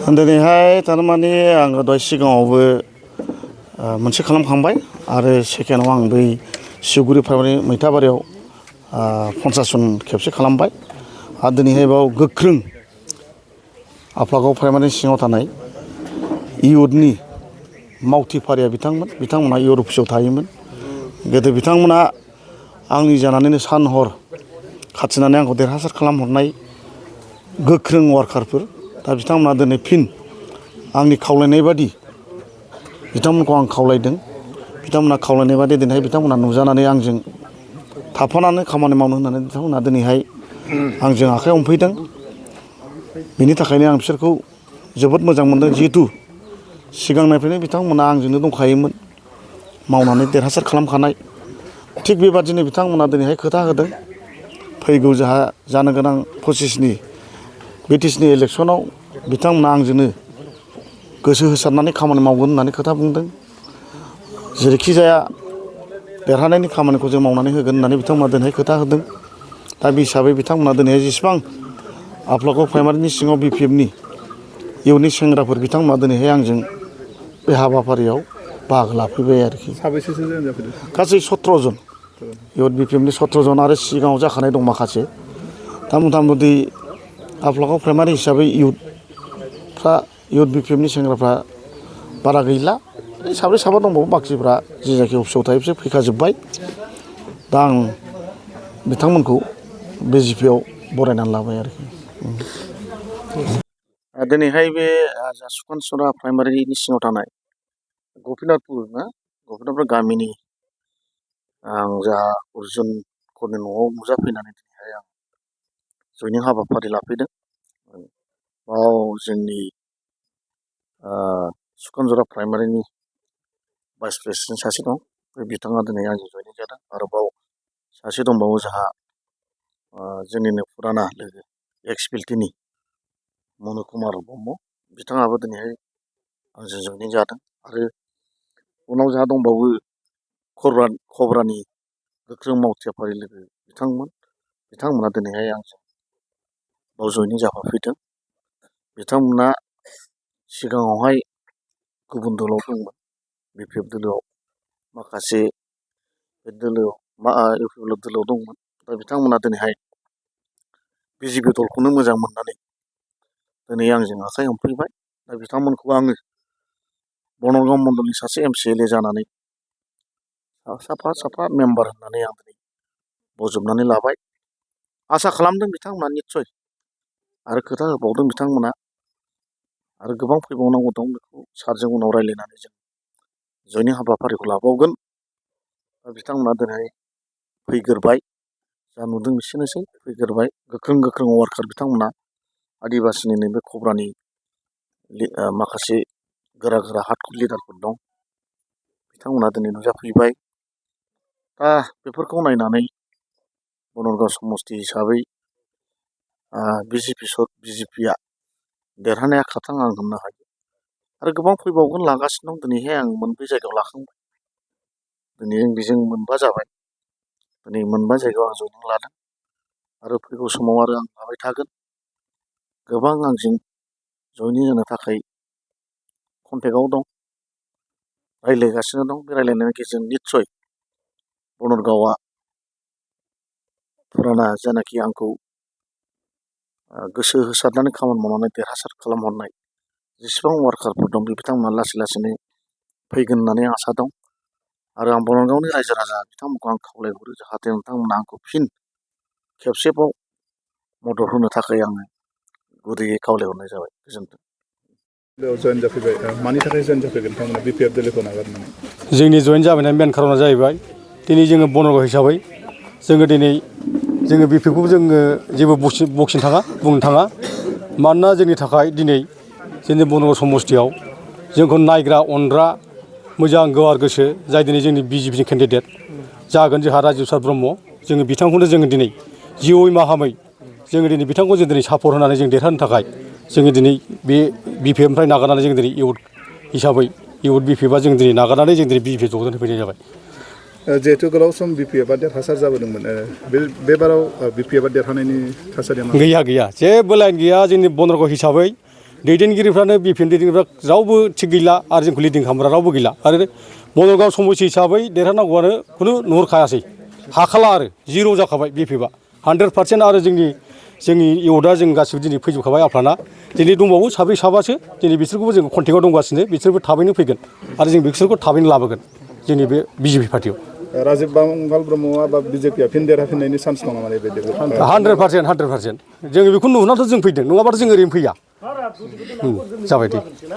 दिनैहाय थारमाने आङो दहाय सिगाङावबो मोनसे खालामखांबाय आरो सेकेन्डआव आं बै सिउगुरि प्राइमारि मैथाबारियाव 50 जन खेबसे खालामबाय आरो दिनैहाय बाव गोख्रों आफलागाव प्राइमारि सिङाव थानाय इयुथनि मावथिफारिया बिथांमोनहा इयुथ अफिसाव थायोमोन। गोदो बिथांमोना आंनि जानानैनो सान हर खाथिनानै आंखौ देरहासार खालामहरनाय गोख्रों वार्कारफोर। दा बिथांमोना दिनै फिन आंनि खावलायनाय बादि बिथांमोनखौ आं खावलायदों। बिथांमोना खावलायनाय बादि दिनैहाय बिथांमोना नुजानानै आंजों थाफानानै खामानि मावनो होननानै बिथांमोना दिनैहाय आंजों आखाइ हमफैदों। बिनि थाखायनो आं बिसोरखौ जोबोद मोजां मोनदों। जिहेतु सिगांनिफ्रायनो बिथांमोना आंजोंनो दंखायोमोन, मावनानै देरहासार खालामखानाय। थिग बेबादिनो बिथांमोना दिनैहाय खोथा होदों फैगौ जोंहा जानो गोनां 25नि बिटिसिनि इलेक्सनाव बिथांमोना आंजोंनो गोसो होसारनानै खामानि मावगोन होननानै खोथा बुंदों। जेरैखि जाया देरहानायनि खामानिखौ जों मावनानै होगोन होननानै बिथांमोना दिनैहाय खोथा होदों। दा बे हिसाबै बिथांमोना दिनैहाय जेसेबां आफलागाव प्राइमारिनि सिङाव BPFनि इयुथनि सेंग्राफोर बिथांमोना दिनैहाय आंजों बे हाबाफारियाव बाहागो लाफैबाय आरोखि। साबेसेसो जयेन जाफैदों? गासै 17 जन इयुथ BPFनि 17 जन आरो सिगाङाव जाखानाय दं माखासे। दा मथा मथि आफलागाव प्राइमारि हिसाबै इयुथ BPFनि सेंग्राफ्रा बारा गैला। साब्रै साबा दंबावो, बाखिफ्रा जे जायगायाव अफिसाव थायो बिसोर फैखाजोब्बाय। दा आं बिथांमोनखौ BJPआव बरायनानै लाबाय आरोखि। दिनैहाय बे सुखानसरा प्राइमारिनि सिङाव थानाय गपिनाथपुर गामिनि आं जा अर्जुनफोरनि न'आव नुजाफैनानै दिनैहाय आं जयनिं हाबाफारि लाफैदों। बाव जोंनि सुखानजरा प्राइमारिनि भाइस प्रेसिडेन्ट सासे दं, बे बिथाङा दिनै आंजों जयनिं जादों। आरोबाव सासे दंबावो जोंहा जोंनिनो फुराना लोगो एक्स-बिल्टिनि मनुकुमार ब्रह्म, बिथाङाबो दिनैहाय आंजों जयनिं जादों। आरो उनाव जोंहा दंबावो खबरानि गोख्रों मावथिफारि लोगो बिथांमोना दिनैहाय आंजों बाव जयनिं जाफाफैदों। बिथांमोना सिगाङावहाय गुबुन दोलोआव दंमोन, BPF दोलोआव, माखासे बे दोलोआव दंमोन। दा बिथांमोना दिनैहाय BJP दलखौनो मोजां मोननानै दिनै आंजों आखाइ हमफैबाय। दा बिथांमोनखौ आङो बनरगाव मण्डलनि सासे MCLA जानानै साफा मेम्बार होननानै आं दिनै बजबनानै लाबाय। आसा खालामदों बिथांमोना निस्सय आरो खोथा होबावदों बिथांमोना, आरो गोबां फैबावनांगौ दं। बेखौ सारजों उनाव रायज्लायनानै जों जयनिं हाबाफारिखौ लाबावगोन। बिथांमोना दिनै फैग्रोबाय, जा नुदों बिसोरनोसै, फैग्रोबाय। गोख्रों वार्कार बिथांमोना आदिबासिनि नैबे खबरानि माखासे गोरा हार्डक'र लिडारफोर दं, बिथांमोना दिनै नुजाफैबाय। दा बेफोरखौ नायनानै बनरगाव समस्ति हिसाबै BJPआ देरहानाया खाथां आं होननो हायो। आरो गोबां फैबावगोन, लागासिनो दं। दिनैहाय आं मोनब्रै जायगायाव लाखांबाय। दिनै बेजों मोनबा जाबाय। दिनै मोनबा जायगायाव आं जयनिं लादों आरो फैगौ समाव आरो आं लाबाय थागोन। गोबां आंजों जयनिं जानो थाखाय कन्टेक्टआव दं, रायज्लायगासिनो दं। बे रायज्लायनायनि गेजेरजों निस्सय बनरगावआ फुराना जायनाखि आंखौ गोसो होसारनानै खामानि मावनानै देरहासार खालामहरनाय जेसेबां वार्कारफोर दं, बे बिथांमोना लासै लासैनो फैगोन होननानै आसा दं। आरो आं बनरगावनि रायजो राजा बिथांमोनखौ आं खावलायहरो, जाहाथे नोंथांमोना आंखौ फिन खेबसेबाव मदद होनो थाखाय आङो गुरैयै खावलायहरनाय जाबाय। गोजोन्थों। जयेन जाफैबाय, मानि थाखाय जयेन जाफैगोन नोंथांमोना BPF दोलोखौ नागारनानै? जोंनि जयेन जाबोनायनि मेन खार'ना जाहैबाय दिनै जोङो बनरगाव हिसाबै जोङो BPFखौ जोङो जेबो बुंनो थाङा। मानोना जोंनि थाखाय दिनै जोंनि बनरगाव समस्तियाव जोंखौ नायग्रा, अनग्रा, मोजां गोवार गोसो, जाय दिनै जोंनि BJPनि केन्डिडेट जागोन, जोंहा राजिब सार ब्रह्म, जोङो बिथांखौनो जोङो दिनै जिउयै माहामै जोङो दिनै बिथांखौ जों दिनै सापर्ट होनानै जों देरहानो थाखाय जोङो दिनै बे BPFनिफ्राय नागारनानै जों दिनै इयुथ हिसाबै BPFआ जों दिनै नागारनानै जों दिनै BJP ज'नानै फैनाय जाबाय। जिहेतु गोलाव सम BPFआ देरहासार जाबोदोंमोन, बे बाराव BPFआ देरहानायनि थासारिया मा? गैया, जेबो लाइन गैया। जोंनि बनरगाव हिसाबै दैदेनगिरिफ्रानो बिपिएम दैदेनगिरिफ्रा रावबो थिग गैला आरो जोंखौ लिडिं खालामग्रा रावबो गैला आरो बनरगाव समस्ति हिसाबै देरहानांगौआनो खुनु नुहुरखायासै हाखाला आरो जिर' जाखाबाय बिपिएफआ 100% आरो जोंनि इउथआ जों गासिबो दिनै फैजोबखाबाय आफाना दिनै दंबावो साब्रै साबासो दिनै बिसोरखौबो जों कन्टेक्टआव दंगासिनो बिसोरबो थाबैनो फैगोन आरो जों बिसोरखौ थाबैनो लाबोगोन जोंनि बे बिजेपि पार्टियाव राजिब बांगाल ब्रह्मआ बा बिजेपिआ फिन देरहाफिननायनि चान्स दङ नामा बेबायदि 100% जों बेखौ नुहुरनानैथ' जों फैदों नङाबाथ' जों ओरैनो फैया जाबाय दे